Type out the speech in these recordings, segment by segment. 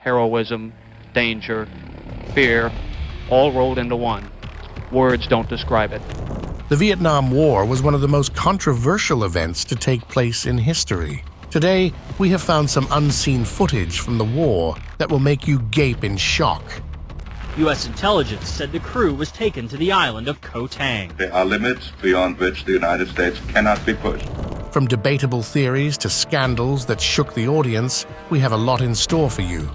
heroism, danger, fear, all rolled into one. Words don't describe it. The Vietnam War was one of the most controversial events to take place in history. Today, we have found some unseen footage from the war that will make you gape in shock. U.S. intelligence said the crew was taken to the island of Koh Tang. There are limits beyond which the United States cannot be pushed. From debatable theories to scandals that shook the audience, we have a lot in store for you.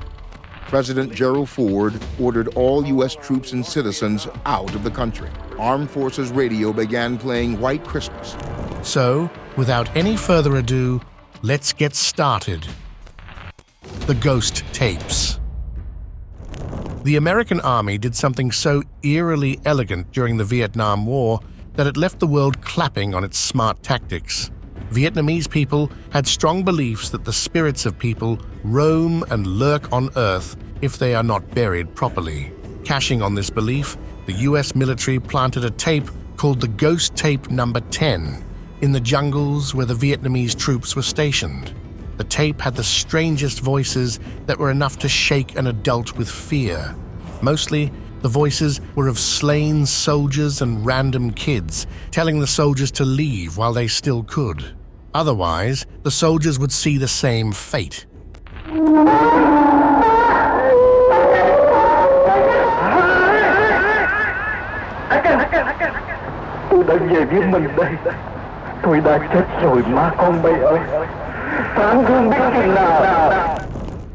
President Gerald Ford ordered all U.S. troops and citizens out of the country. Armed Forces Radio began playing White Christmas. So, without any further ado, let's get started. The Ghost Tapes. The American Army did something so eerily elegant during the Vietnam War that it left the world clapping on its smart tactics. Vietnamese people had strong beliefs that the spirits of people roam and lurk on Earth if they are not buried properly. Cashing on this belief, the US military planted a tape called the Ghost Tape Number 10 in the jungles where the Vietnamese troops were stationed. The tape had the strangest voices that were enough to shake an adult with fear. Mostly, the voices were of slain soldiers and random kids, telling the soldiers to leave while they still could. Otherwise, the soldiers would see the same fate. Tôi đã về với mình đây. Tôi đã chết rồi má con bay ơi. Phán không biết chừng nào.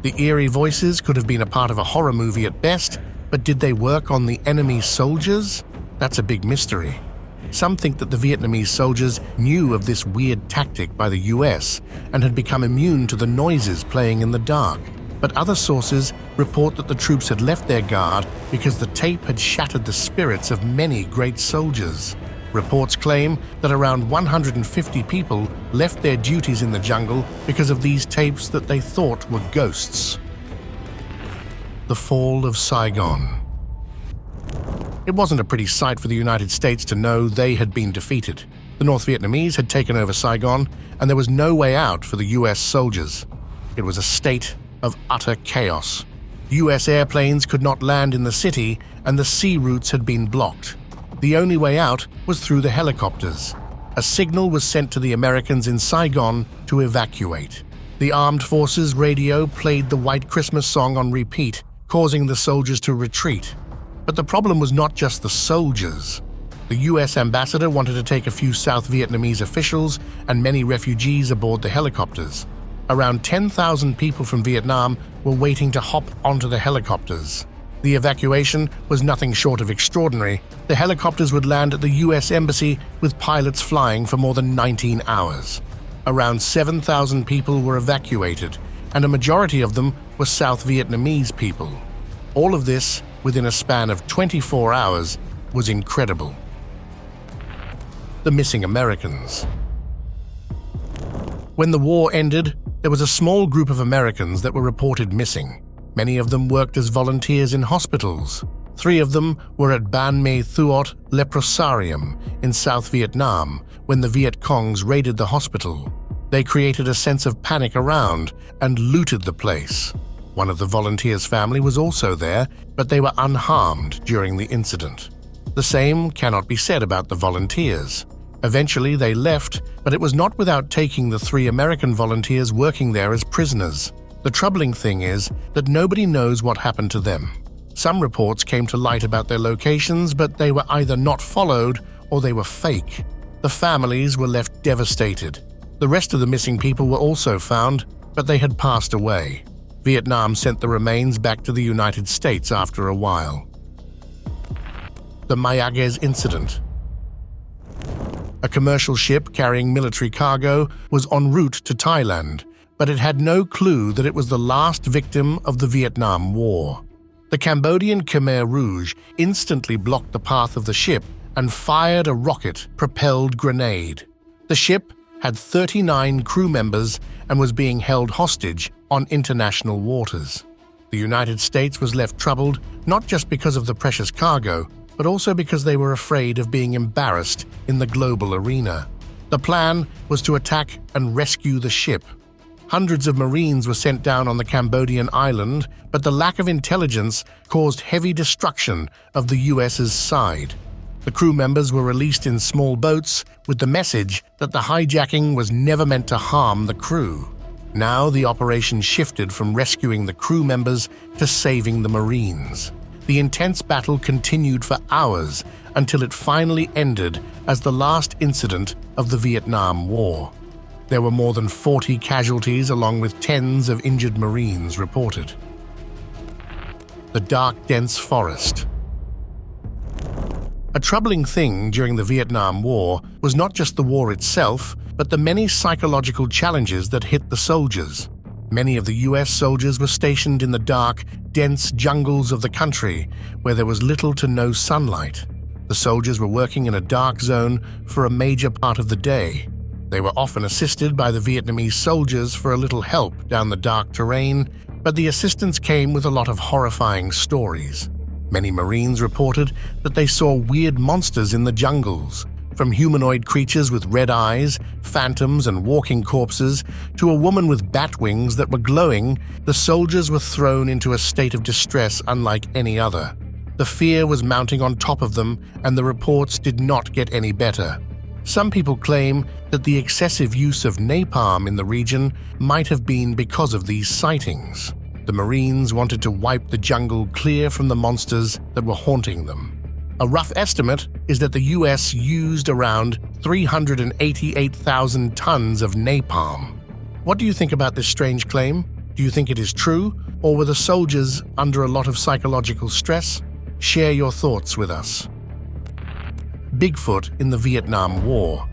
The eerie voices could have been a part of a horror movie at best, but did they work on the enemy soldiers? That's a big mystery. Some think that the Vietnamese soldiers knew of this weird tactic by the US and had become immune to the noises playing in the dark. But other sources report that the troops had left their guard because the tape had shattered the spirits of many great soldiers. Reports claim that around 150 people left their duties in the jungle because of these tapes that they thought were ghosts. The Fall of Saigon. It wasn't a pretty sight for the United States to know they had been defeated. The North Vietnamese had taken over Saigon, and there was no way out for the US soldiers. It was a state of utter chaos. US airplanes could not land in the city, and the sea routes had been blocked. The only way out was through the helicopters. A signal was sent to the Americans in Saigon to evacuate. The armed forces radio played the White Christmas song on repeat, causing the soldiers to retreat. But the problem was not just the soldiers. The US ambassador wanted to take a few South Vietnamese officials and many refugees aboard the helicopters. Around 10,000 people from Vietnam were waiting to hop onto the helicopters. The evacuation was nothing short of extraordinary. The helicopters would land at the US Embassy with pilots flying for more than 19 hours. Around 7,000 people were evacuated, and a majority of them were South Vietnamese people. All of this, within a span of 24 hours, was incredible. The missing Americans. When the war ended, there was a small group of Americans that were reported missing. Many of them worked as volunteers in hospitals. 3 of them were at Ban Me Thuot Leprosarium in South Vietnam when the Viet Congs raided the hospital. They created a sense of panic around and looted the place. One of the volunteers' family was also there, but they were unharmed during the incident. The same cannot be said about the volunteers. Eventually they left, but it was not without taking the 3 American volunteers working there as prisoners. The troubling thing is that nobody knows what happened to them. Some reports came to light about their locations, but they were either not followed or they were fake. The families were left devastated. The rest of the missing people were also found, but they had passed away. Vietnam sent the remains back to the United States after a while. The Mayaguez Incident. A commercial ship carrying military cargo was en route to Thailand, but it had no clue that it was the last victim of the Vietnam War. The Cambodian Khmer Rouge instantly blocked the path of the ship and fired a rocket-propelled grenade. The ship had 39 crew members and was being held hostage on international waters. The United States was left troubled not just because of the precious cargo, but also because they were afraid of being embarrassed in the global arena. The plan was to attack and rescue the ship. Hundreds of Marines were sent down on the Cambodian island, but the lack of intelligence caused heavy destruction of the US's side. The crew members were released in small boats with the message that the hijacking was never meant to harm the crew. Now the operation shifted from rescuing the crew members to saving the Marines. The intense battle continued for hours until it finally ended as the last incident of the Vietnam War. There were more than 40 casualties along with tens of injured Marines reported. The dark, dense forest. A troubling thing during the Vietnam War was not just the war itself, but the many psychological challenges that hit the soldiers. Many of the US soldiers were stationed in the dark, dense jungles of the country where there was little to no sunlight. The soldiers were working in a dark zone for a major part of the day. They were often assisted by the Vietnamese soldiers for a little help down the dark terrain, but the assistance came with a lot of horrifying stories. Many Marines reported that they saw weird monsters in the jungles, from humanoid creatures with red eyes, phantoms and walking corpses, to a woman with bat wings that were glowing. The soldiers were thrown into a state of distress unlike any other. The fear was mounting on top of them, and the reports did not get any better. Some people claim that the excessive use of napalm in the region might have been because of these sightings. The Marines wanted to wipe the jungle clear from the monsters that were haunting them. A rough estimate is that the US used around 388,000 tons of napalm. What do you think about this strange claim? Do you think it is true, or were the soldiers under a lot of psychological stress? Share your thoughts with us. Bigfoot in the Vietnam War.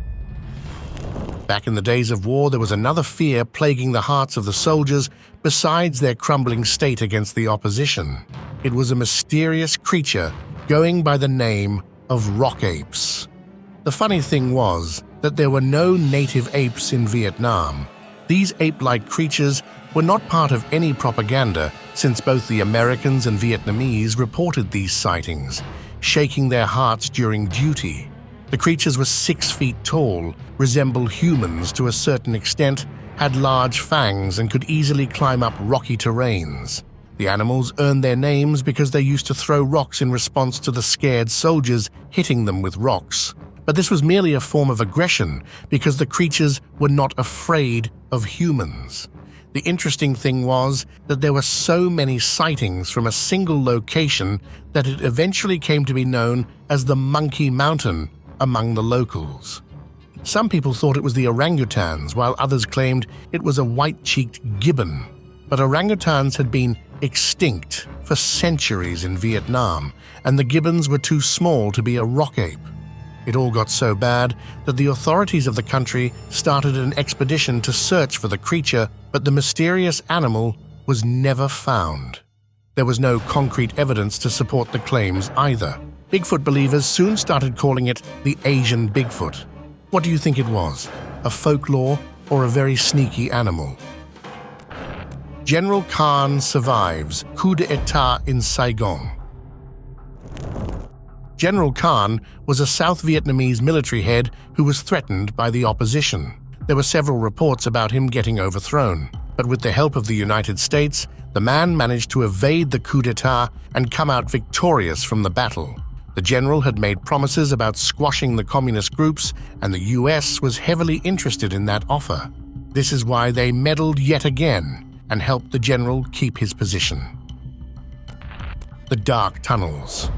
Back in the days of war, there was another fear plaguing the hearts of the soldiers besides their crumbling state against the opposition. It was a mysterious creature going by the name of rock apes. The funny thing was that there were no native apes in Vietnam. These ape-like creatures were not part of any propaganda, since both the Americans and Vietnamese reported these sightings, shaking their hearts during duty. The creatures were 6 feet tall, resembled humans to a certain extent, had large fangs, and could easily climb up rocky terrains. The animals earned their names because they used to throw rocks in response to the scared soldiers hitting them with rocks. But this was merely a form of aggression because the creatures were not afraid of humans. The interesting thing was that there were so many sightings from a single location that it eventually came to be known as the Monkey Mountain among the locals. Some people thought it was the orangutans, while others claimed it was a white-cheeked gibbon. But orangutans had been extinct for centuries in Vietnam, and the gibbons were too small to be a rock ape. It all got so bad that the authorities of the country started an expedition to search for the creature, but the mysterious animal was never found. There was no concrete evidence to support the claims either. Bigfoot believers soon started calling it the Asian Bigfoot. What do you think it was? A folklore or a very sneaky animal? General Khan survives coup d'etat in Saigon. General Khan was a South Vietnamese military head who was threatened by the opposition. There were several reports about him getting overthrown, but with the help of the United States, the man managed to evade the coup d'etat and come out victorious from the battle. The general had made promises about squashing the communist groups, and the US was heavily interested in that offer. This is why they meddled yet again and helped the general keep his position. The dark tunnels.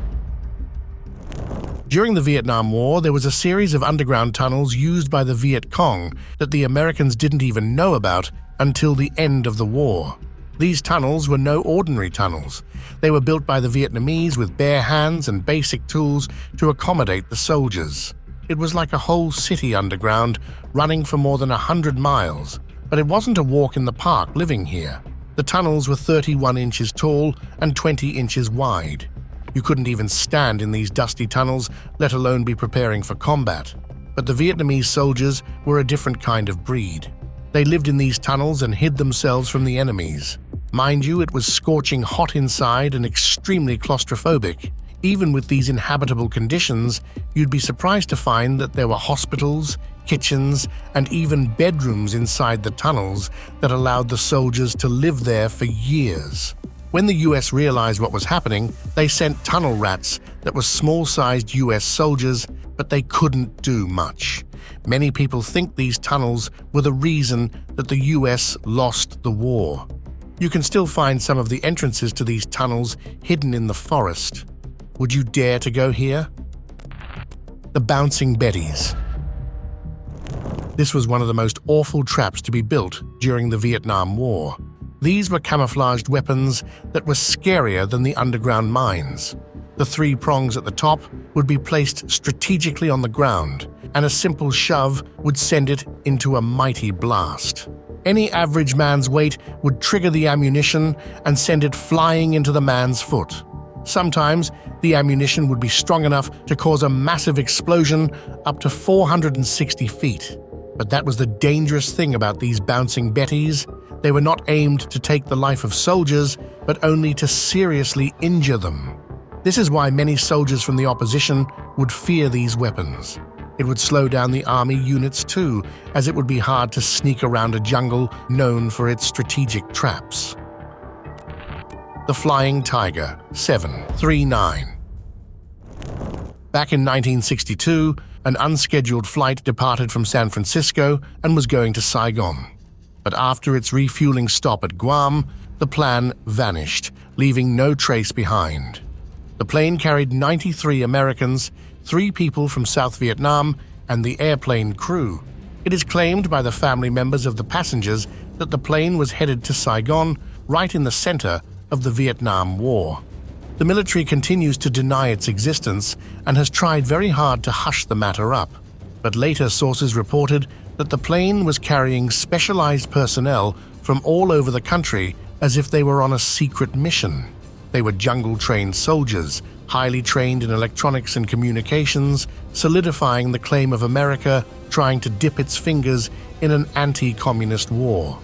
During the Vietnam War, there was a series of underground tunnels used by the Viet Cong that the Americans didn't even know about until the end of the war. These tunnels were no ordinary tunnels. They were built by the Vietnamese with bare hands and basic tools to accommodate the soldiers. It was like a whole city underground, running for more than 100 miles. But it wasn't a walk in the park living here. The tunnels were 31 inches tall and 20 inches wide. You couldn't even stand in these dusty tunnels, let alone be preparing for combat. But the Vietnamese soldiers were a different kind of breed. They lived in these tunnels and hid themselves from the enemies. Mind you, it was scorching hot inside and extremely claustrophobic. Even with these inhabitable conditions, you'd be surprised to find that there were hospitals, kitchens, and even bedrooms inside the tunnels that allowed the soldiers to live there for years. When the US realized what was happening, they sent tunnel rats that were small-sized US soldiers, but they couldn't do much. Many people think these tunnels were the reason that the US lost the war. You can still find some of the entrances to these tunnels hidden in the forest. Would you dare to go here? The Bouncing Betties. This was one of the most awful traps to be built during the Vietnam War. These were camouflaged weapons that were scarier than the underground mines. The 3 prongs at the top would be placed strategically on the ground, and a simple shove would send it into a mighty blast. Any average man's weight would trigger the ammunition and send it flying into the man's foot. Sometimes, the ammunition would be strong enough to cause a massive explosion up to 460 feet. But that was the dangerous thing about these Bouncing Betties. They were not aimed to take the life of soldiers, but only to seriously injure them. This is why many soldiers from the opposition would fear these weapons. It would slow down the army units too, as it would be hard to sneak around a jungle known for its strategic traps. The Flying Tiger 739. Back in 1962, an unscheduled flight departed from San Francisco and was going to Saigon. But after its refueling stop at Guam, the plan vanished, leaving no trace behind. The plane carried 93 Americans, 3 people from South Vietnam, and the airplane crew. It is claimed by the family members of the passengers that the plane was headed to Saigon, right in the center of the Vietnam War. The military continues to deny its existence and has tried very hard to hush the matter up. But later sources reported that the plane was carrying specialized personnel from all over the country as if they were on a secret mission. They were jungle-trained soldiers, highly trained in electronics and communications, solidifying the claim of America trying to dip its fingers in an anti-communist war.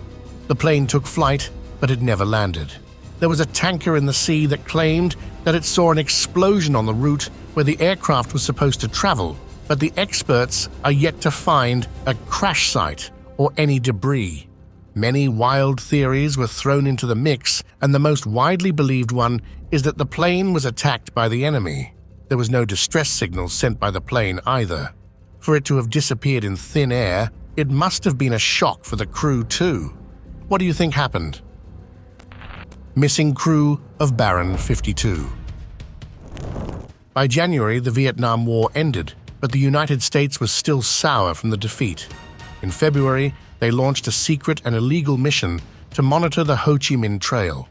The plane took flight, but it never landed. There was a tanker in the sea that claimed that it saw an explosion on the route where the aircraft was supposed to travel, but the experts are yet to find a crash site or any debris. Many wild theories were thrown into the mix, and the most widely believed one is that the plane was attacked by the enemy. There was no distress signal sent by the plane either. For it to have disappeared in thin air, it must have been a shock for the crew too. What do you think happened? Missing crew of Baron 52. By January, the Vietnam War ended, but the United States was still sour from the defeat. In February, they launched a secret and illegal mission to monitor the Ho Chi Minh Trail.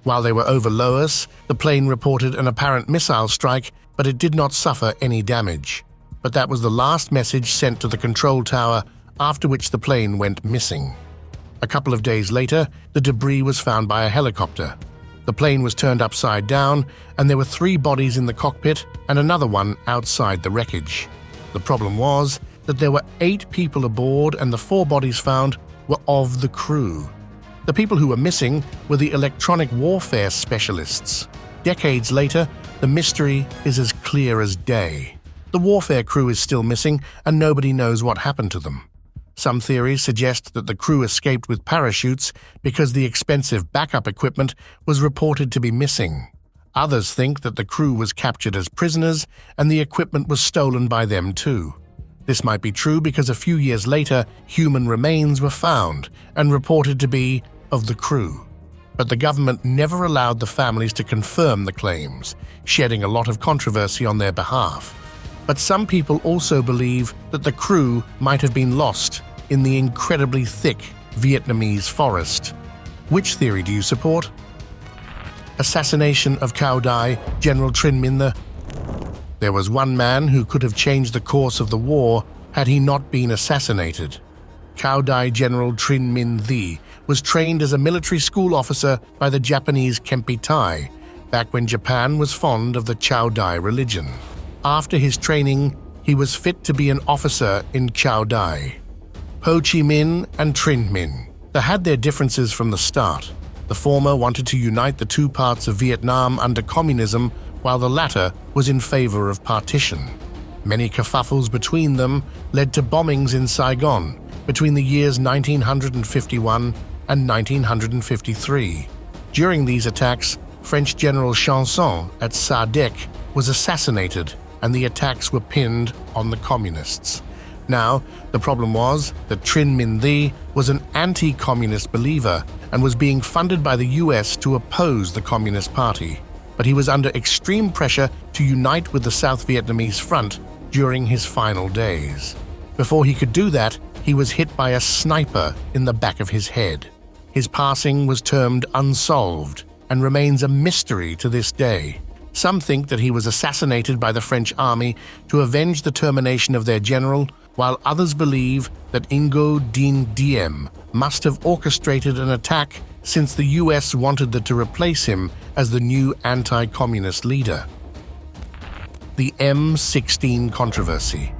While they were over Laos, the plane reported an apparent missile strike, but it did not suffer any damage. But that was the last message sent to the control tower, after which the plane went missing. A couple of days later, the debris was found by a helicopter. The plane was turned upside down, and there were 3 bodies in the cockpit and another one outside the wreckage. The problem was that there were 8 people aboard, and the 4 bodies found were of the crew. The people who were missing were the electronic warfare specialists. Decades later, the mystery is as clear as day. The warfare crew is still missing, and nobody knows what happened to them. Some theories suggest that the crew escaped with parachutes because the expensive backup equipment was reported to be missing. Others think that the crew was captured as prisoners and the equipment was stolen by them too. This might be true because a few years later, human remains were found and reported to be of the crew. But the government never allowed the families to confirm the claims, shedding a lot of controversy on their behalf. But some people also believe that the crew might have been lost in the incredibly thick Vietnamese forest. Which theory do you support? Assassination of Cao Dai, General Trinh Minh. There was one man who could have changed the course of the war had he not been assassinated. Cao Dai General Trinh Minh was trained as a military school officer by the Japanese Kempi Tai, back when Japan was fond of the Cao Dai religion. After his training, he was fit to be an officer in Cao Dai. Ho Chi Minh and Trinh Minh. They had their differences from the start. The former wanted to unite the 2 parts of Vietnam under communism, while the latter was in favor of partition. Many kerfuffles between them led to bombings in Saigon between the years 1951 and 1953. During these attacks, French General Shelton at Sardec was assassinated, and the attacks were pinned on the communists. Now, the problem was that Trinh was an anti-communist believer and was being funded by the US to oppose the Communist Party, but he was under extreme pressure to unite with the South Vietnamese front during his final days. Before he could do that, he was hit by a sniper in the back of his head. His passing was termed unsolved and remains a mystery to this day. Some think that he was assassinated by the French army to avenge the termination of their general, while others believe that Dinh Diem must have orchestrated an attack since the US wanted to replace him as the new anti-communist leader. The M16 Controversy.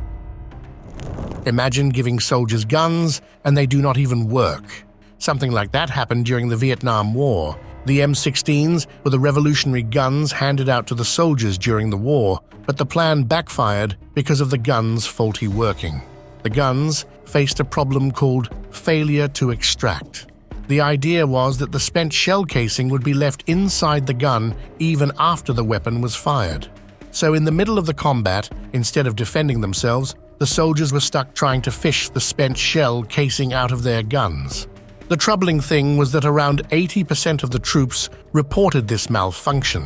Imagine giving soldiers guns and they do not even work. Something like that happened during the Vietnam War. The M16s were the revolutionary guns handed out to the soldiers during the war, but the plan backfired because of the guns' faulty working. The guns faced a problem called failure to extract. The idea was that the spent shell casing would be left inside the gun even after the weapon was fired. So in the middle of the combat, instead of defending themselves, the soldiers were stuck trying to fish the spent shell casing out of their guns. The troubling thing was that around 80% of the troops reported this malfunction.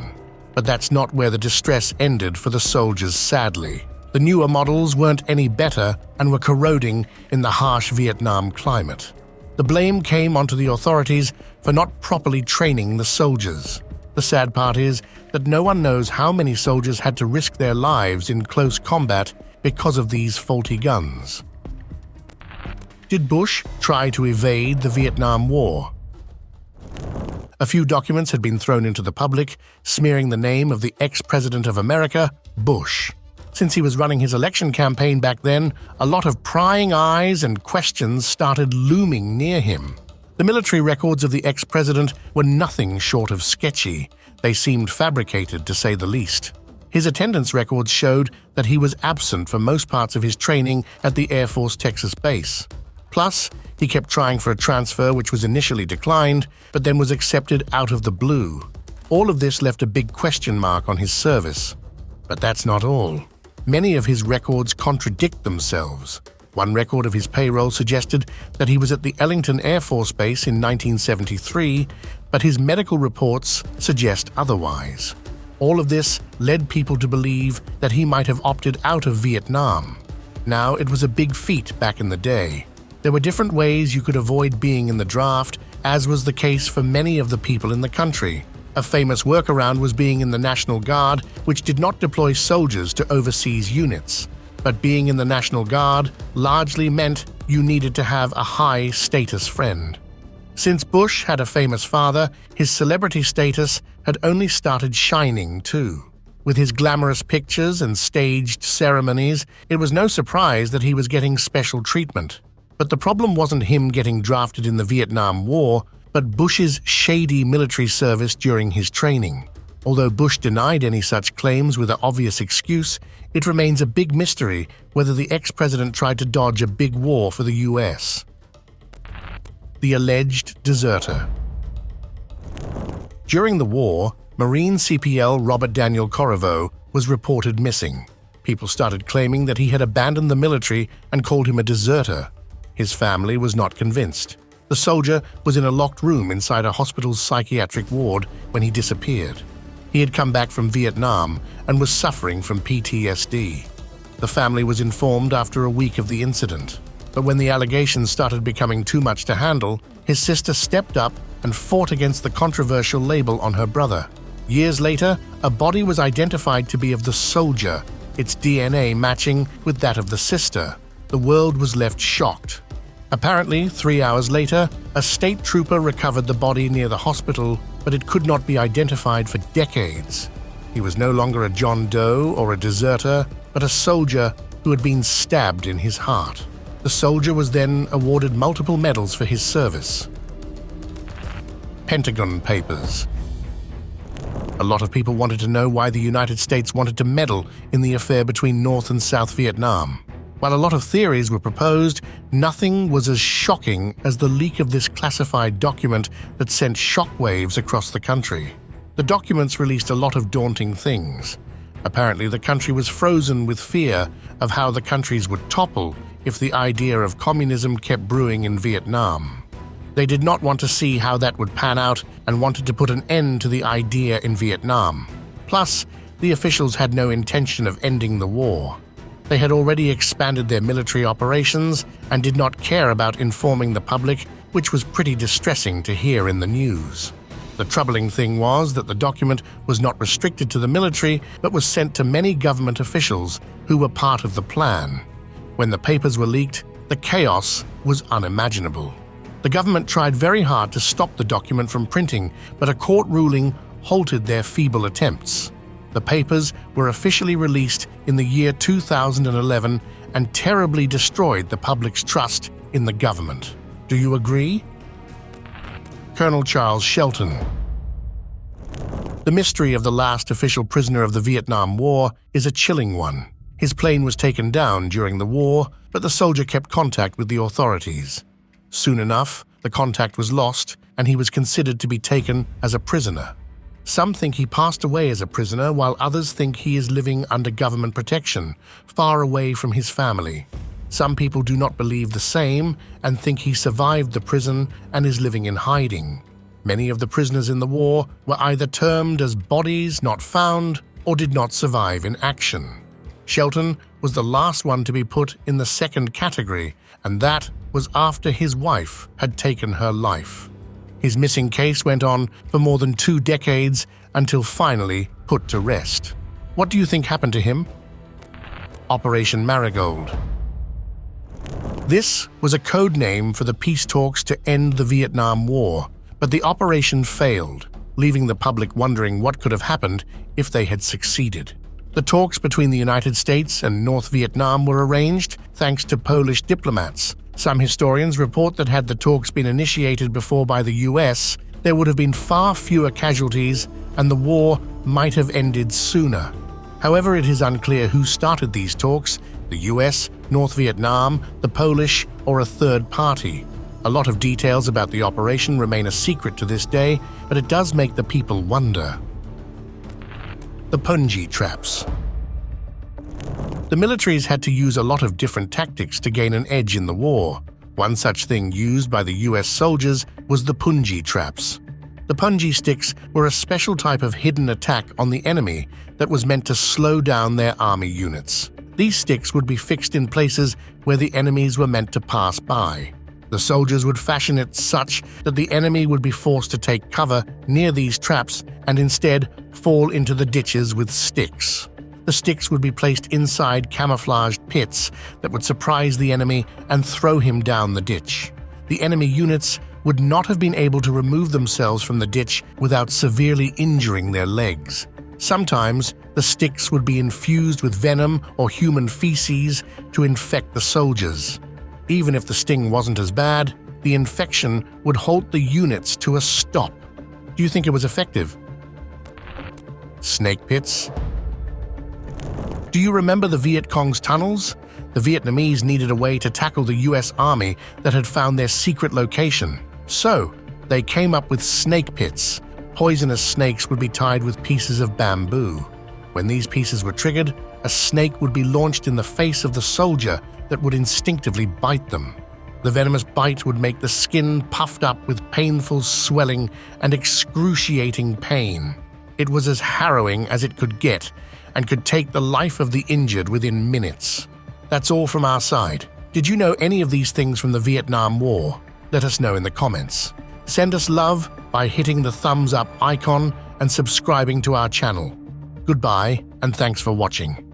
But that's not where the distress ended for the soldiers, sadly. The newer models weren't any better and were corroding in the harsh Vietnam climate. The blame came onto the authorities for not properly training the soldiers. The sad part is that no one knows how many soldiers had to risk their lives in close combat because of these faulty guns. Did Bush try to evade the Vietnam War? A few documents had been thrown into the public, smearing the name of the ex-president of America, Bush. Since he was running his election campaign back then, a lot of prying eyes and questions started looming near him. The military records of the ex-president were nothing short of sketchy. They seemed fabricated, to say the least. His attendance records showed that he was absent for most parts of his training at the Air Force Texas base. Plus, he kept trying for a transfer which was initially declined, but then was accepted out of the blue. All of this left a big question mark on his service. But that's not all. Many of his records contradict themselves. One record of his payroll suggested that he was at the Ellington Air Force Base in 1973, but his medical reports suggest otherwise. All of this led people to believe that he might have opted out of Vietnam. Now, it was a big feat back in the day. There were different ways you could avoid being in the draft, as was the case for many of the people in the country. A famous workaround was being in the National Guard, which did not deploy soldiers to overseas units. But being in the National Guard largely meant you needed to have a high-status friend. Since Bush had a famous father, his celebrity status had only started shining too. With his glamorous pictures and staged ceremonies, it was no surprise that he was getting special treatment. But the problem wasn't him getting drafted in the Vietnam War, but Bush's shady military service during his training. Although Bush denied any such claims with an obvious excuse, it remains a big mystery whether the ex-president tried to dodge a big war for the US. The alleged deserter. During the war, Marine CPL Robert Daniel Corriveau was reported missing. People started claiming that he had abandoned the military and called him a deserter. His family was not convinced. The soldier was in a locked room inside a hospital's psychiatric ward when he disappeared. He had come back from Vietnam and was suffering from PTSD. The family was informed after a week of the incident. But when the allegations started becoming too much to handle, his sister stepped up and fought against the controversial label on her brother. Years later, a body was identified to be of the soldier, its DNA matching with that of the sister. The world was left shocked. Apparently, 3 hours later, a state trooper recovered the body near the hospital, but it could not be identified for decades. He was no longer a John Doe or a deserter, but a soldier who had been stabbed in his heart. The soldier was then awarded multiple medals for his service. Pentagon Papers. A lot of people wanted to know why the United States wanted to meddle in the affair between North and South Vietnam. While a lot of theories were proposed, nothing was as shocking as the leak of this classified document that sent shockwaves across the country. The documents released a lot of daunting things. Apparently, the country was frozen with fear of how the countries would topple if the idea of communism kept brewing in Vietnam. They did not want to see how that would pan out and wanted to put an end to the idea in Vietnam. Plus, the officials had no intention of ending the war. They had already expanded their military operations and did not care about informing the public, which was pretty distressing to hear in the news. The troubling thing was that the document was not restricted to the military, but was sent to many government officials who were part of the plan. When the papers were leaked, the chaos was unimaginable. The government tried very hard to stop the document from printing, but a court ruling halted their feeble attempts. The papers were officially released in the year 2011 and terribly destroyed the public's trust in the government. Do you agree? Colonel Charles Shelton. The mystery of the last official prisoner of the Vietnam War is a chilling one. His plane was taken down during the war, but the soldier kept contact with the authorities. Soon enough, the contact was lost, and he was considered to be taken as a prisoner. Some think he passed away as a prisoner, while others think he is living under government protection, far away from his family. Some people do not believe the same and think he survived the prison and is living in hiding. Many of the prisoners in the war were either termed as bodies not found or did not survive in action. Shelton was the last one to be put in the second category, and that was after his wife had taken her life. His missing case went on for more than 2 decades until finally put to rest. What do you think happened to him? Operation Maragold. This was a code name for the peace talks to end the Vietnam War, but the operation failed, leaving the public wondering what could have happened if they had succeeded. The talks between the United States and North Vietnam were arranged thanks to Polish diplomats. Some historians report that had the talks been initiated before by the US, there would have been far fewer casualties and the war might have ended sooner. However, it is unclear who started these talks, the US, North Vietnam, the Polish, or a third party. A lot of details about the operation remain a secret to this day, but it does make the people wonder. The Puni Traps. The militaries had to use a lot of different tactics to gain an edge in the war. One such thing used by the US soldiers was the Puni Traps. The Puni sticks were a special type of hidden attack on the enemy that was meant to slow down their army units. These sticks would be fixed in places where the enemies were meant to pass by. The soldiers would fashion it such that the enemy would be forced to take cover near these traps and instead fall into the ditches with sticks. The sticks would be placed inside camouflaged pits that would surprise the enemy and throw him down the ditch. The enemy units would not have been able to remove themselves from the ditch without severely injuring their legs. Sometimes, the sticks would be infused with venom or human feces to infect the soldiers. Even if the sting wasn't as bad, the infection would halt the units to a stop. Do you think it was effective? Snake pits. Do you remember the Viet Cong's tunnels? The Vietnamese needed a way to tackle the US Army that had found their secret location. So, they came up with snake pits. Poisonous snakes would be tied with pieces of bamboo. When these pieces were triggered, a snake would be launched in the face of the soldier that would instinctively bite them. The venomous bite would make the skin puffed up with painful swelling and excruciating pain. It was as harrowing as it could get and could take the life of the injured within minutes. That's all from our side. Did you know any of these things from the Vietnam War? Let us know in the comments. Send us love by hitting the thumbs up icon and subscribing to our channel. Goodbye, and thanks for watching.